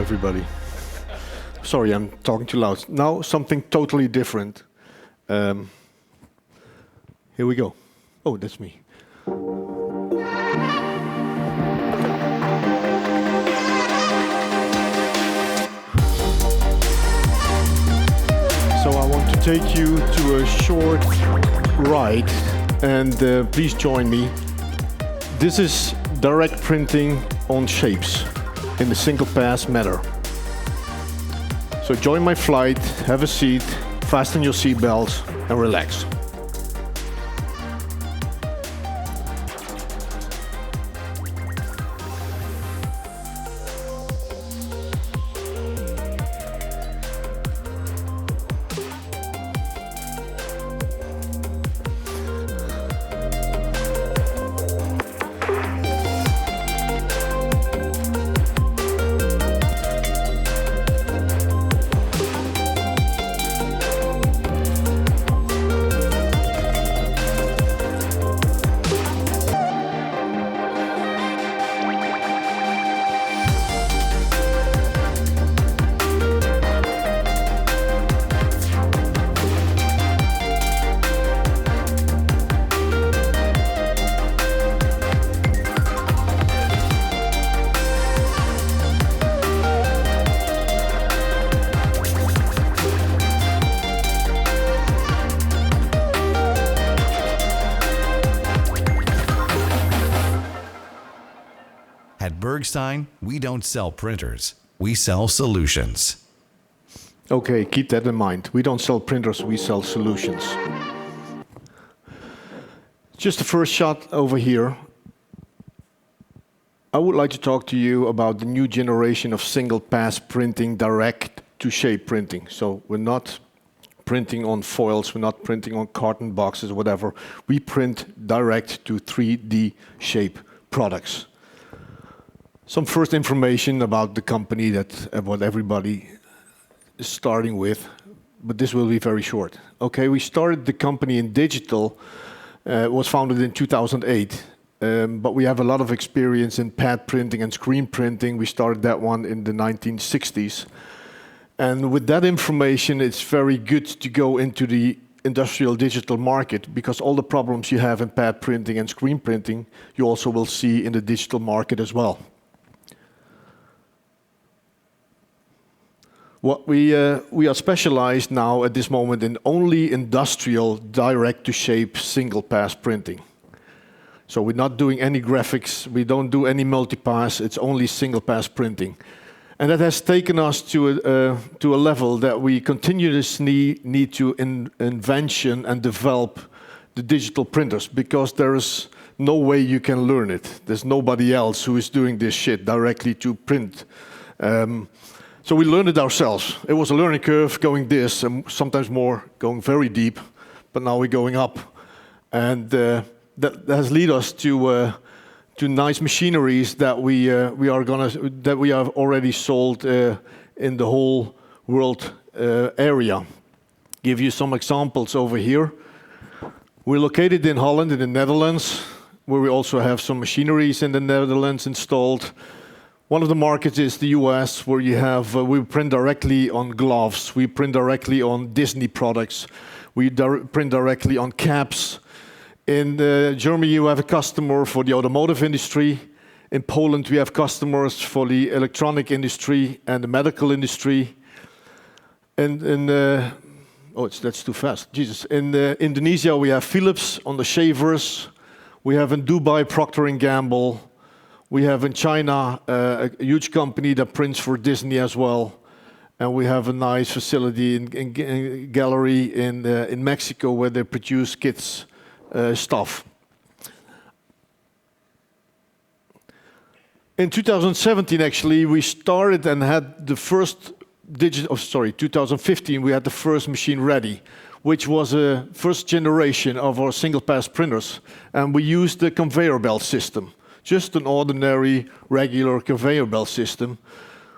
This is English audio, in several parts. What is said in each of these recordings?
everybody. Sorry, I'm talking too loud. Now something totally different. Here we go. Oh, that's me. So I want to take you to a short ride, and please join me. This is direct printing on shapes in the single pass manner. So join my flight, have a seat, fasten your seatbelts, and relax. At Bergstein, we don't sell printers, we sell solutions. Okay, keep that in mind. We don't sell printers, we sell solutions. Just the first shot over here. I would like to talk to you about the new generation of single pass printing, direct to shape printing. So we're not printing on foils, we're not printing on carton boxes, whatever. We print direct to 3D shape products. Some first information about the company, what everybody is starting with, but this will be very short. Okay, we started the company in digital. It was founded in 2008, but we have a lot of experience in pad printing and screen printing. We started that one in the 1960s. And with that information, it's very good to go into the industrial digital market, because all the problems you have in pad printing and screen printing, you also will see in the digital market as well. What we are specialized now at this moment in only industrial direct-to-shape single-pass printing. So we're not doing any graphics, we don't do any multipass, it's only single-pass printing. And that has taken us to a level that we continuously need to invention and develop the digital printers, because there is no way you can learn it. There's nobody else who is doing this shit directly to print. So we learned it ourselves. It was a learning curve going this, and sometimes more going very deep, but now we're going up. And that has led us to nice machineries that we have already sold in the whole world area. Give you some examples over here. We're located in Holland, in the Netherlands, where we also have some machineries in the Netherlands installed. One of the markets is the US, where you have, we print directly on gloves, we print directly on Disney products, we print directly on caps. In Germany, you have a customer for the automotive industry. In Poland, we have customers for the electronic industry and the medical industry. And that's too fast, Jesus. In Indonesia, we have Philips on the shavers. We have in Dubai, Procter & Gamble. We have in China a huge company that prints for Disney as well. And we have a nice facility in gallery in Mexico where they produce kids' stuff. In 2017, actually, we started and had the first 2015, we had the first machine ready, which was a first generation of our single-pass printers. And we used the conveyor belt system. Just an ordinary, regular conveyor belt system,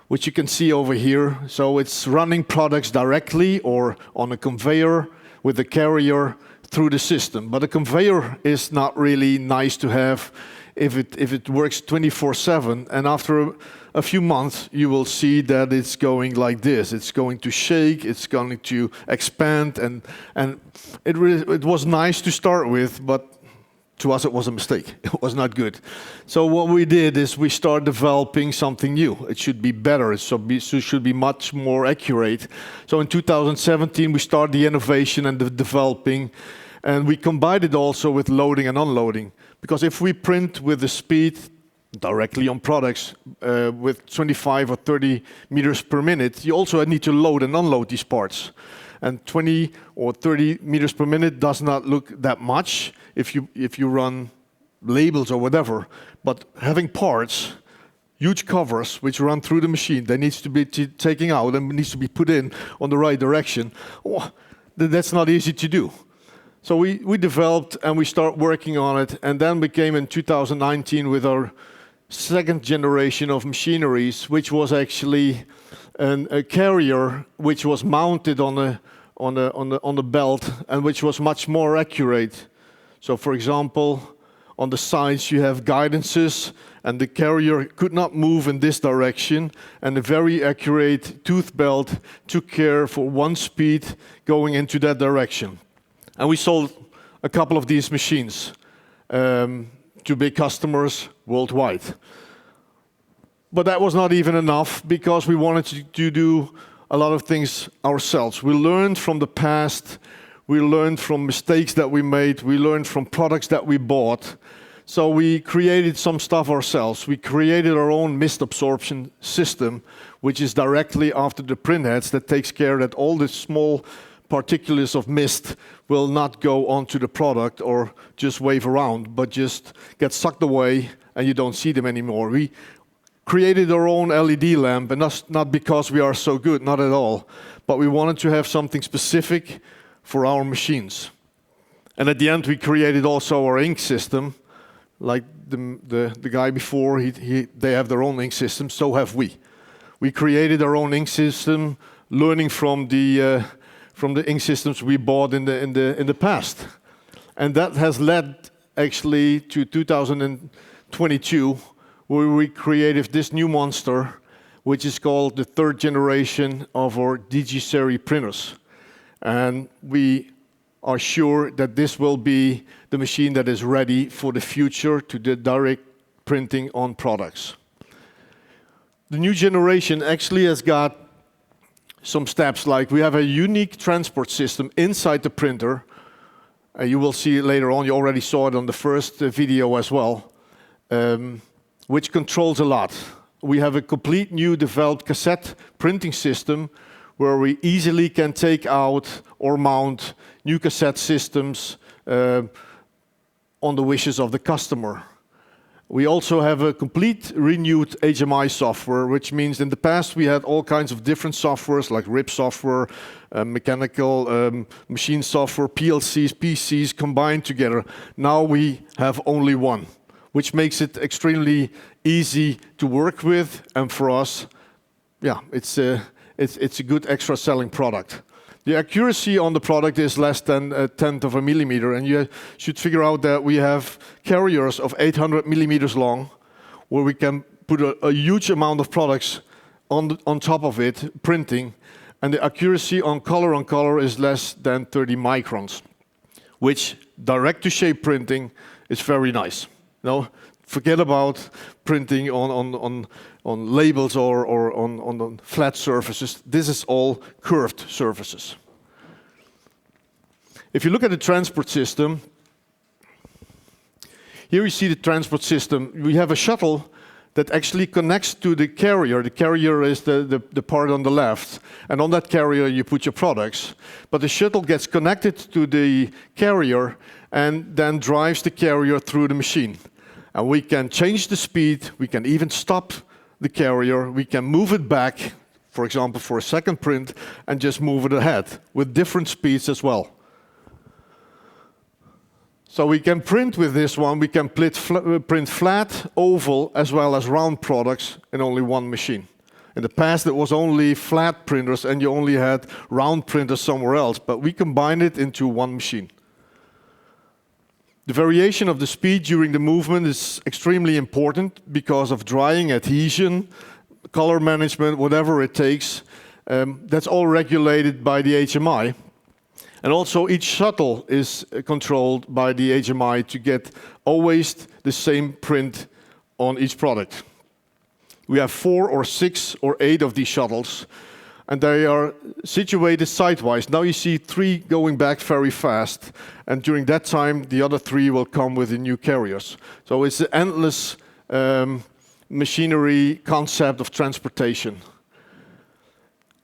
which you can see over here. So it's running products directly or on a conveyor with a carrier through the system. But a conveyor is not really nice to have if it works 24/7. And after a few months, you will see that it's going like this. It's going to shake, it's going to expand, and it was nice to start with, but to us it was a mistake. It was not good. So what we did is we started developing something new. It should be better, it should be much more accurate. So in 2017 we started the innovation and the developing, and we combined it also with loading and unloading. Because if we print with the speed directly on products with 25 or 30 meters per minute, you also need to load and unload these parts. And 20 or 30 meters per minute does not look that much if you run labels or whatever. But having parts, huge covers which run through the machine, they needs to be taken out and needs to be put in on the right direction. Oh, that's not easy to do. So we developed and we start working on it, and then we came in 2019 with our second generation of machineries, which was actually a carrier which was mounted on a belt and which was much more accurate. So for example, on the sides you have guidances, and the carrier could not move in this direction, and a very accurate tooth belt took care for one speed going into that direction. And we sold a couple of these machines to big customers worldwide. But that was not even enough, because we wanted to do a lot of things ourselves. We learned from the past, we learned from mistakes that we made, we learned from products that we bought. So we created some stuff ourselves. We created our own mist absorption system, which is directly after the printheads, that takes care that all the small particulates of mist will not go onto the product or just wave around, but just get sucked away and you don't see them anymore. We created our own LED lamp, and that's not because we are so good, not at all, but we wanted to have something specific for our machines. And at the end we created also our ink system. Like the guy before, they have their own ink system, so have we. We created our own ink system, learning from the ink systems we bought in the past. And that has led actually to 2022, where we created this new monster, which is called the third generation of our DG-series printers. And we are sure that this will be the machine that is ready for the future to do direct printing on products. The new generation actually has got some steps, like we have a unique transport system inside the printer. You will see it later on, you already saw it on the first video as well, which controls a lot. We have a complete new developed cassette printing system where we easily can take out or mount new cassette systems on the wishes of the customer. We also have a complete renewed HMI software, which means in the past we had all kinds of different softwares like RIP software, mechanical machine software, PLCs, PCs combined together. Now we have only one, which makes it extremely easy to work with, and for us, yeah, it's a good extra selling product. The accuracy on the product is less than a tenth of a millimeter, and you should figure out that we have carriers of 800 millimeters long, where we can put a huge amount of products on top of it, printing, and the accuracy on color is less than 30 microns, which direct-to-shape printing is very nice. No, forget about printing on labels or on flat surfaces. This is all curved surfaces. If you look at the transport system, here you see the transport system. We have a shuttle that actually connects to the carrier. The carrier is the part on the left, and on that carrier you put your products. But the shuttle gets connected to the carrier and then drives the carrier through the machine. And we can change the speed, we can even stop the carrier, we can move it back, for example, for a second print, and just move it ahead with different speeds as well. So we can print with this one, we can print flat, oval, as well as round products in only one machine. In the past it was only flat printers and you only had round printers somewhere else, but we combined it into one machine. The variation of the speed during the movement is extremely important because of drying, adhesion, color management, whatever it takes. That's all regulated by the HMI. And also each shuttle is controlled by the HMI to get always the same print on each product. We have 4 or 6 or 8 of these shuttles, and they are situated sidewise. Now you see 3 going back very fast, and during that time the other 3 will come with the new carriers. So it's an endless machinery concept of transportation.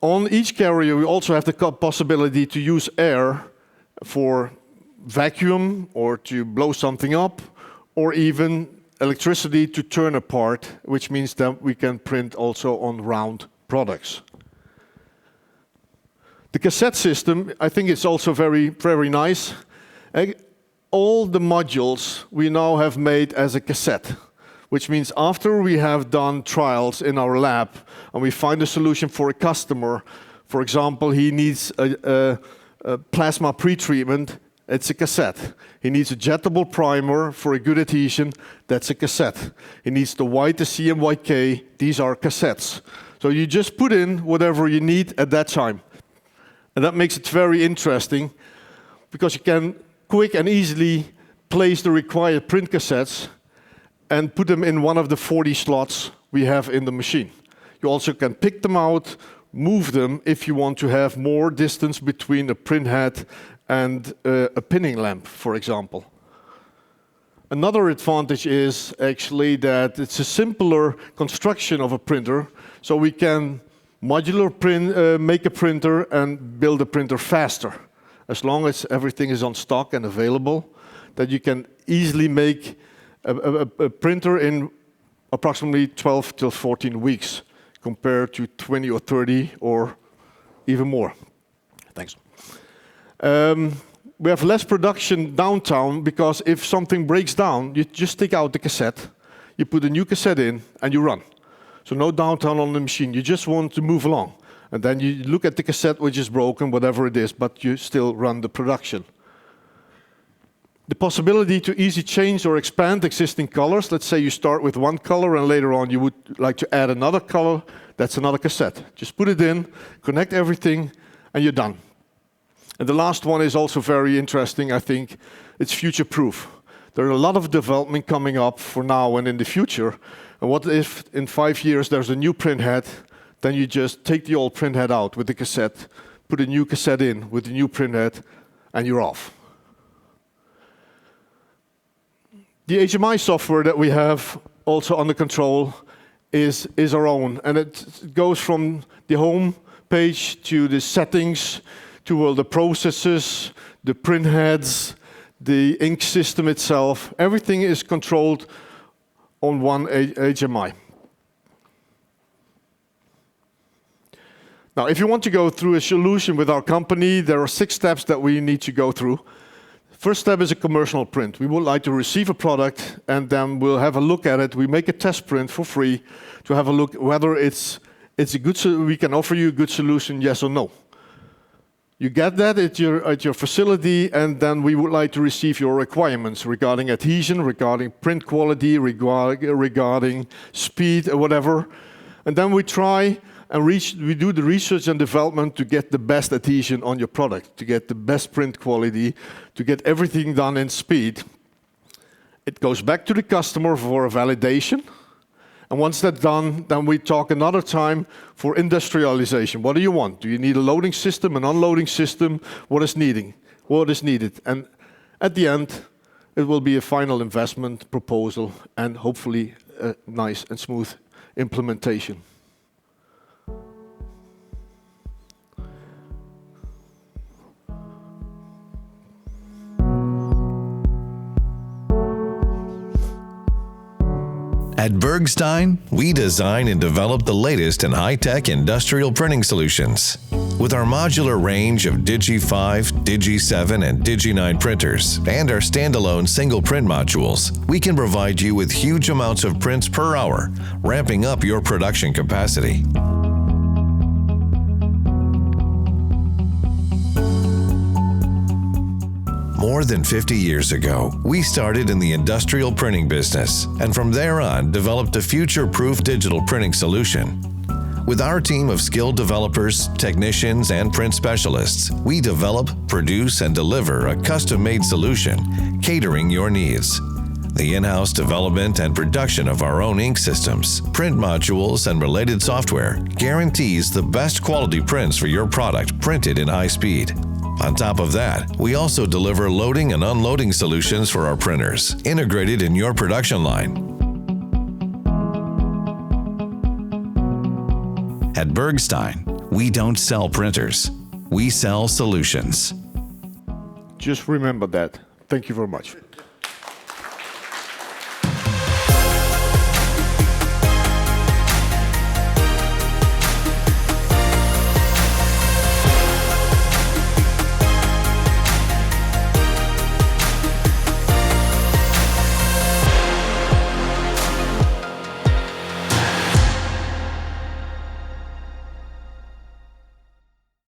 On each carrier we also have the possibility to use air for vacuum or to blow something up, or even electricity to turn a part, which means that we can print also on round products. The cassette system, I think it's also very, very nice. All the modules we now have made as a cassette, which means after we have done trials in our lab and we find a solution for a customer, for example, he needs a plasma pretreatment, it's a cassette. He needs a jettable primer for a good adhesion, that's a cassette. He needs the white, the CMYK, these are cassettes. So you just put in whatever you need at that time. And that makes it very interesting because you can quick and easily place the required print cassettes and put them in one of the 40 slots we have in the machine. You also can pick them out, move them if you want to have more distance between a print head and a pinning lamp, for example. Another advantage is actually that it's a simpler construction of a printer, so we can modular print, make a printer and build a printer faster. As long as everything is on stock and available, that you can easily make a printer in approximately 12 till 14 weeks, compared to 20 or 30 or even more. Thanks. We have less production downtown because if something breaks down, you just take out the cassette, you put a new cassette in, and you run. So no downtime on the machine, you just want to move along. And then you look at the cassette which is broken, whatever it is, but you still run the production. The possibility to easily change or expand existing colors, let's say you start with one color and later on you would like to add another color, that's another cassette. Just put it in, connect everything, and you're done. And the last one is also very interesting, I think. It's future-proof. There are a lot of development coming up for now and in the future. And what if in 5 years there's a new print head, then you just take the old print head out with the cassette, put a new cassette in with the new print head, and you're off. The HMI software that we have also under control is our own, and it goes from the home page to the settings, to all the processes, the print heads, the ink system itself. Everything is controlled on one HMI. Now, if you want to go through a solution with our company, there are 6 steps that we need to go through. First step is a commercial print. We would like to receive a product, and then we'll have a look at it. We make a test print for free to have a look whether it's a good. We can offer you a good solution, yes or no. You get that at your facility, and then we would like to receive your requirements regarding adhesion, regarding print quality, regarding speed, or whatever. And then we try and we do the research and development to get the best adhesion on your product, to get the best print quality, to get everything done in speed. It goes back to the customer for a validation. And once that's done, then we talk another time for industrialization. What do you want? Do you need a loading system, an unloading system? What is needed? And at the end, it will be a final investment proposal and hopefully a nice and smooth implementation. At Bergstein, we design and develop the latest in high-tech industrial printing solutions. With our modular range of Digi5, Digi7, and Digi9 printers, and our standalone single print modules, we can provide you with huge amounts of prints per hour, ramping up your production capacity. More than 50 years ago, we started in the industrial printing business, and from there on developed a future-proof digital printing solution. With our team of skilled developers, technicians, and print specialists, we develop, produce, and deliver a custom-made solution catering your needs. The in-house development and production of our own ink systems, print modules, and related software guarantees the best quality prints for your product printed in high speed. On top of that, we also deliver loading and unloading solutions for our printers, integrated in your production line. At Bergstein, we don't sell printers. We sell solutions. Just remember that. Thank you very much.